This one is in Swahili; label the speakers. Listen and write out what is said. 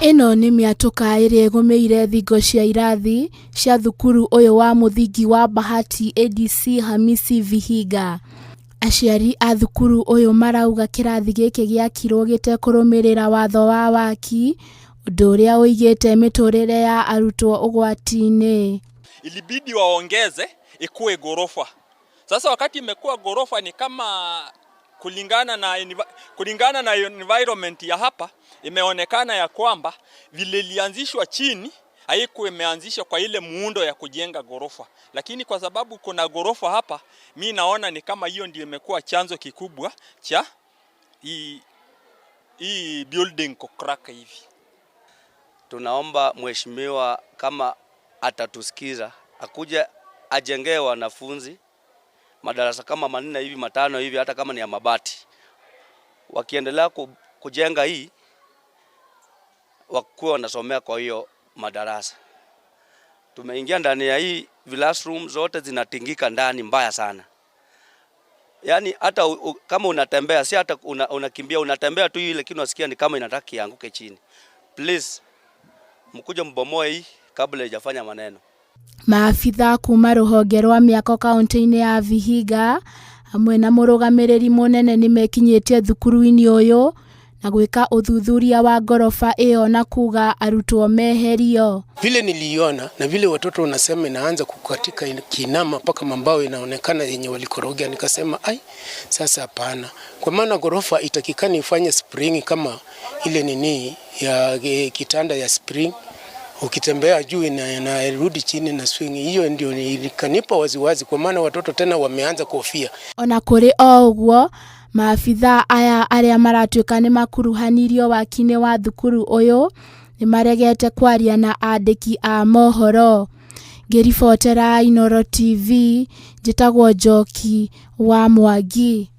Speaker 1: Ino nĩ mĩatũka ĩrĩa ĩgũmĩire thingo cia irathi cia thukuru ũyũ wa mũthingi wa Bahati ADC Hamisi Vihiga. Aciari a thukuru ũyũ marauga kĩrathi gĩkĩ gĩakirwo gĩtekũrũmĩrĩra watho wa waki, ũndũ ũrĩa ũigĩte mĩtũrĩre ya arutwo ũgwati-inĩ.
Speaker 2: Ilibidi waongeze ikuwe ghorofa. Sasa wakati imekuwa ghorofa ni kama kulingana na environment ya hapa imeonekana ya kwamba vile ilianzishwa chini haikuwa imeanzishwa kwa ile muundo ya kujenga ghorofa, lakini kwa sababu kuna ghorofa hapa, mimi naona ni kama hiyo ndio imekuwa chanzo kikubwa cha hii building kukraka hivi.
Speaker 3: Tunaomba mheshimiwa kama atatusikiza akuje ajengee wanafunzi madarasa kama 4 hivi 5 hivi, hata kama ni ya mabati. Wakiendelea kujenga hii wakuwa wanasomea kwa hiyo madarasa. Tumeingia ndani ya hii classroom zote zinatingika ndani mbaya sana. Yaani hata kama unatembea, si hata unakimbia, unatembea tu ile lakini unasikia ni kama inataka kianguke chini. Please mkuje mbomoe hii kabla haijafanya maneno.
Speaker 1: Maafitha kuma rũhonge rwa mĩako kaunti-inĩ ya Vihiga hamwe na mũrũgamĩrĩri mũnene nĩmekinyĩtie thukuru-inĩ ũyũ na gwĩka ũthuthuria wa ghorofa ĩyo na kuga arutwo meherio.
Speaker 4: Vile niliona na vile watoto wanasema inaanza kukatika kinama mpaka mambao inaonekana yenye walikorogea, nikasema ai, sasa hapana, kwa maana ghorofa itakikani ifanye spring kama ile nini ya kitanda ya spring, ukitembea juu inarudi chini na swing. Hiyo ndio ilikanipa waziwazi, kwa maana watoto tena wameanza kofia.
Speaker 1: Ona kuri o ũguo, maafitha aya arĩa maratuĩka nĩ makuruhanirio waki-inĩ wa thukuru ũyũ nĩ maregete kwaria na andĩki a mohoro. Ngĩribotera Inooro TV, njĩtagwo Njoki wa Mwangi.